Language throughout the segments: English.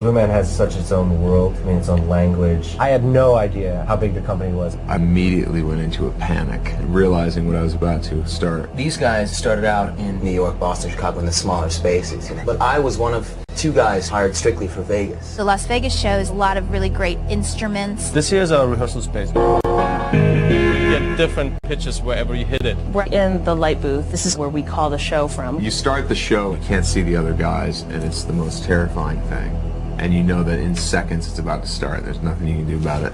Blue Man has such its own world, I mean its own language. I had no idea how big the company was. I immediately went into a panic, realizing what I was about to start. These guys started out in New York, Boston, Chicago, in the smaller spaces. But I was one of two guys hired strictly for Vegas. The Las Vegas shows a lot of really great instruments. This here is our rehearsal space. You get different pitches wherever you hit it. We're in the light booth. This is where we call the show from. You start the show, you can't see the other guys, and it's the most terrifying thing. And you know that in seconds it's about to start. There's nothing you can do about it.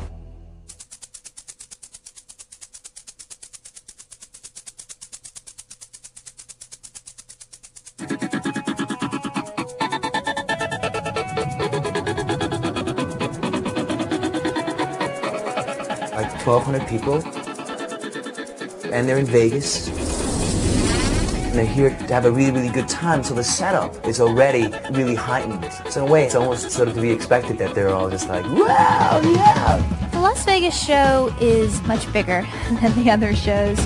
Like 1,200 people, and they're in Vegas. And they're here to have a really, really good time, so the setup is already really heightened. So in a way, it's almost sort of to be expected that they're all just like, wow, yeah! The Las Vegas show is much bigger than the other shows.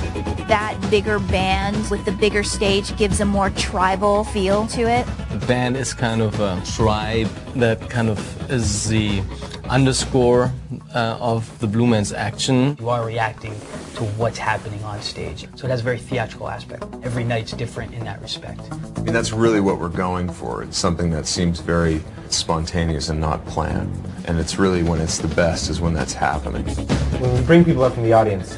That bigger band with the bigger stage gives a more tribal feel to it. The band is kind of a tribe that kind of is the underscore of the Blue Man's action. You are reacting to what's happening on stage. So it has a very theatrical aspect. Every night's different in that respect. I mean, that's really what we're going for. It's something that seems very spontaneous and not planned. And it's really when it's the best is when that's happening. When we bring people up from the audience,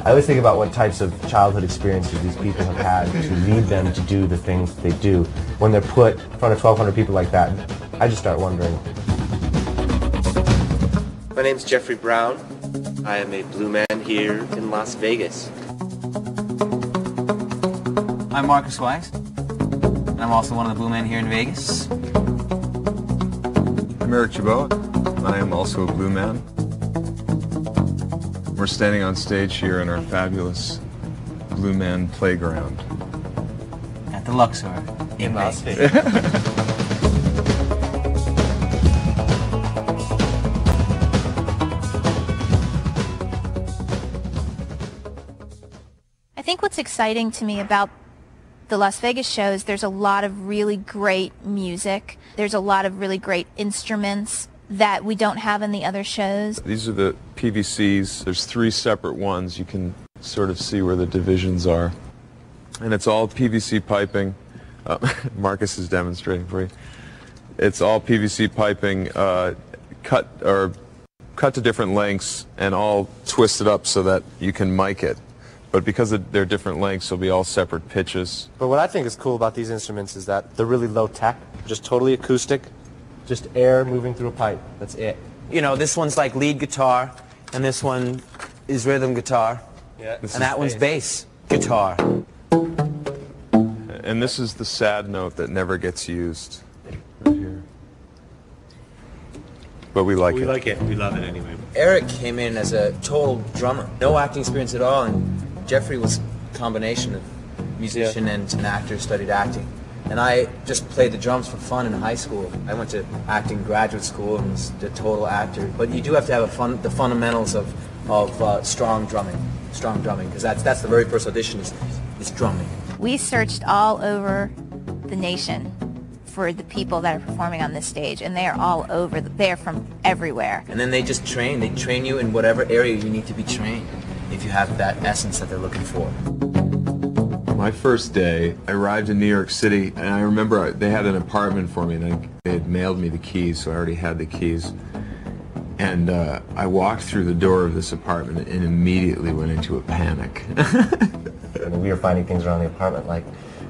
I always think about what types of childhood experiences these people have had to lead them to do the things they do. When they're put in front of 1,200 people like that, I just start wondering. My name's Jeffrey Brown. I am a Blue Man here in Las Vegas. I'm Marcus Weiss, and I'm also one of the Blue Men here in Vegas. I'm Eric Chabot. I am also a Blue Man. We're standing on stage here in our fabulous Blue Man playground. At the Luxor in Las Vegas. I think what's exciting to me about the Las Vegas shows, there's a lot of really great music. There's a lot of really great instruments that we don't have in the other shows. These are the PVCs. There's 3 separate ones. You can sort of see where the divisions are. And it's all PVC piping. Marcus is demonstrating for you. It's all PVC piping cut to different lengths and all twisted up so that you can mic it. But because they're different lengths, they'll be all separate pitches. But what I think is cool about these instruments is that they're really low tech, just totally acoustic, just air moving through a pipe. That's it. You know, this one's like lead guitar, and this one is rhythm guitar, Yeah, and that one's bass guitar. And this is the sad note that never gets used right here. But we like it. We like it. We love it anyway. Eric came in as a total drummer, no acting experience at all, and Jeffrey was a combination of musician and an actor, studied acting. And I just played the drums for fun in high school. I went to acting graduate school and was a total actor. But you do have to have the fundamentals of strong drumming, because that's the very first audition is drumming. We searched all over the nation for the people that are performing on this stage, and they are all over. They're from everywhere. And then they just train. They train you in whatever area you need to be trained, if you have that essence that they're looking for. My first day, I arrived in New York City, and I remember they had an apartment for me, and they had mailed me the keys, so I already had the keys. And I walked through the door of this apartment and immediately went into a panic. And we were finding things around the apartment, like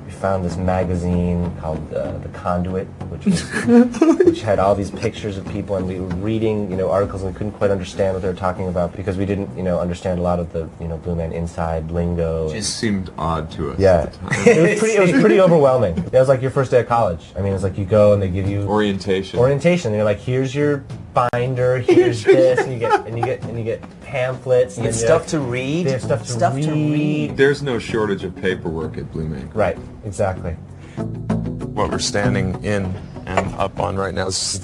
we found this magazine called The Conduit, which had all these pictures of people, and we were reading, articles, and we couldn't quite understand what they were talking about because we didn't, understand a lot of the, Blue Man inside lingo. It just seemed odd to us. Yeah, at the time. It was pretty overwhelming. It was like your first day of college. I mean, it's like you go and they give you orientation. And they're like, here's your binder, here's this, and you get pamphlets. You get stuff to read. They have stuff to read. There's no shortage of paperwork at Blue Man. Right, exactly. What we're standing in and up on right now is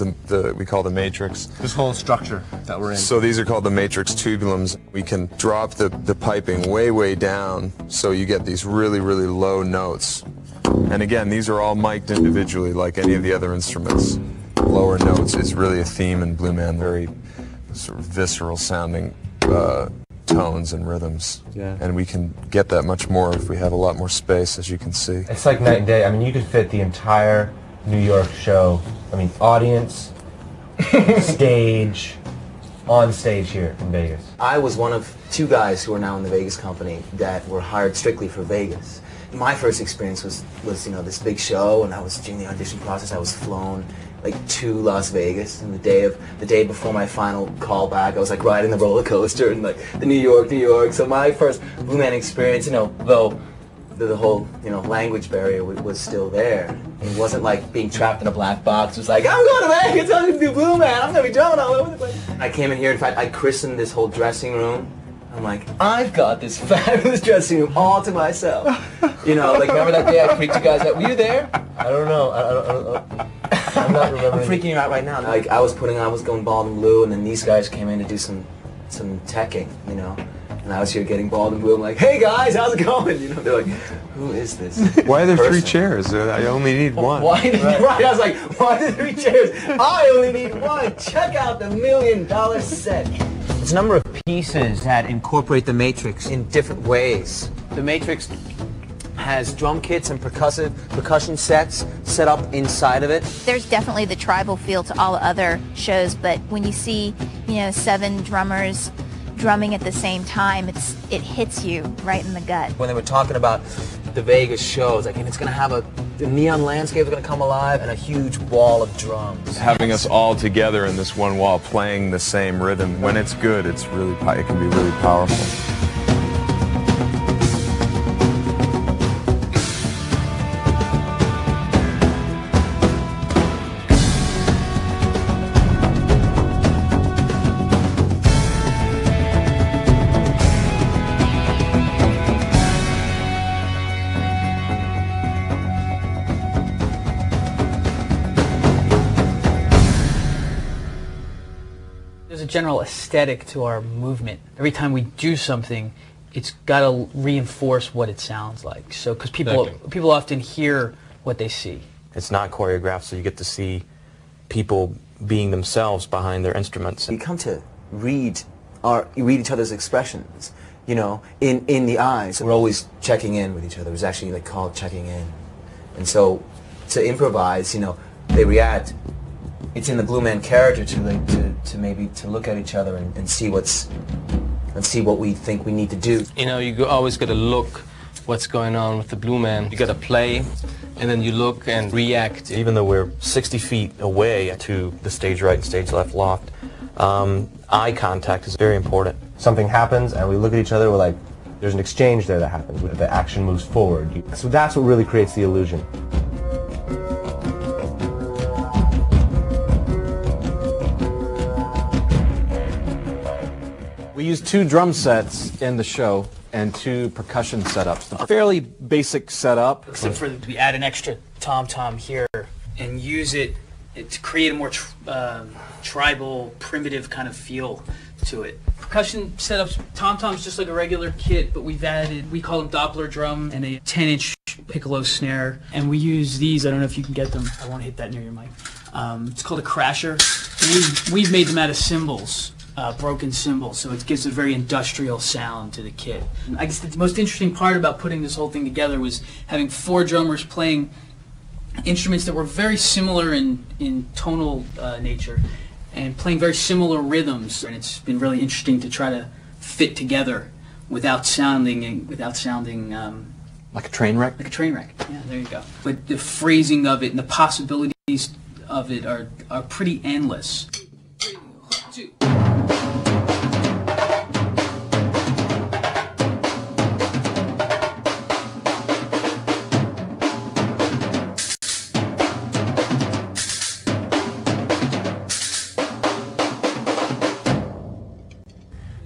we call the matrix. This whole structure that we're in. So these are called the matrix tubulums. We can drop the piping way down so you get these really low notes. And again, these are all mic'd individually like any of the other instruments. lower notes is really a theme in Blue Man, very sort of visceral sounding tones and rhythms. Yeah. And we can get that much more if we have a lot more space, as you can see. It's like night and day. I mean, you could fit the entire New York show, I mean, audience, stage, on stage here in Vegas. I was one of 2 guys who are now in the Vegas company that were hired strictly for Vegas. My first experience was you know, this big show, and I was during the audition process. I was flown like to Las Vegas, and the day before my final callback, I was like riding the roller coaster and like the New York. So my first Blue Man experience, you know, though the whole, you know, language barrier was still there. It wasn't like being trapped in a black box. It was like, I'm going to Vegas, I'm going to do Blue Man, I'm going to be drumming all over the place. I came in here, in fact, I christened this whole dressing room. I'm like, I've got this fabulous dressing room all to myself. You know, like, remember that day I freaked you guys out? Were you there? I don't know. I'm not remembering. I'm freaking you out right now. Like, I was going bald and blue, and then these guys came in to do some teching, you know. And I was here getting bald and blue. I'm like, hey guys, how's it going? You know, they're like, who is this? Why are there person? 3 chairs? I only need 1. Why? Right. I was like, why are there 3 chairs? I only need 1. Check out the $1 million set. There's a number of pieces that incorporate the Matrix in different ways. The Matrix has drum kits and percussion sets set up inside of it. There's definitely the tribal feel to all other shows, but when you see, you know, 7 drummers drumming at the same time, it hits you right in the gut. When they were talking about the Vegas shows, like, and it's going to have the neon landscape is going to come alive and a huge wall of drums. Having us all together in this one wall playing the same rhythm, when it's good, it can be really powerful. There's a general aesthetic to our movement. Every time we do something, it's got to reinforce what it sounds like. So, because people often hear what they see. It's not choreographed, so you get to see people being themselves behind their instruments. You come to read each other's expressions, you know, in the eyes. We're always checking in with each other. It's actually like called checking in. And so to improvise, you know, they react. It's in the Blue Man character to maybe look at each other and see what we think we need to do. You know, you always got to look what's going on with the Blue Man. You got to play, and then you look and react. Even though we're 60 feet away to the stage right and stage left loft, eye contact is very important. Something happens, and we look at each other. We're like, there's an exchange there that happens. The action moves forward. So that's what really creates the illusion. We use 2 drum sets in the show and 2 percussion setups. A fairly basic setup. Except for we add an extra tom-tom here and use it to create a more tribal, primitive kind of feel to it. Percussion setups, tom-tom's just like a regular kit, but we've added, we call them Doppler drum and a 10-inch piccolo snare. And we use these, I don't know if you can get them, I won't hit that near your mic. It's called a crasher. We've made them out of cymbals. Broken cymbals, so it gives a very industrial sound to the kit. I guess the most interesting part about putting this whole thing together was having 4 drummers playing instruments that were very similar in tonal nature and playing very similar rhythms, and it's been really interesting to try to fit together without sounding like a train wreck? Like a train wreck, yeah, there you go. But the phrasing of it and the possibilities of it are pretty endless.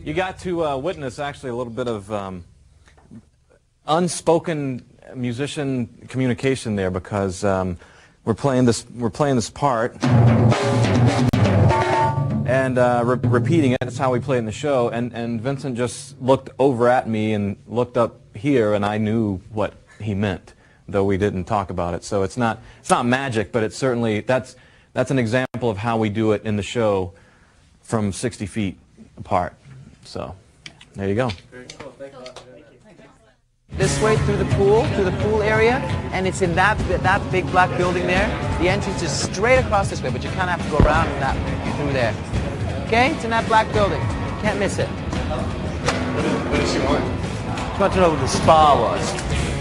You got to witness actually a little bit of unspoken musician communication there, because we're playing this part and repeating it. That's how we play it in the show. And Vincent just looked over at me and looked up here, and I knew what he meant, though we didn't talk about it. So it's not magic, but it's certainly that's that's an example of how we do it in the show from 60 feet apart. So, there you go. This way through the pool area, and it's in that big black building there. The entrance is straight across this way, but you kind of have to go around that through there. Okay, it's in that black building. Can't miss it. What does she want? She wants to know what the spa was.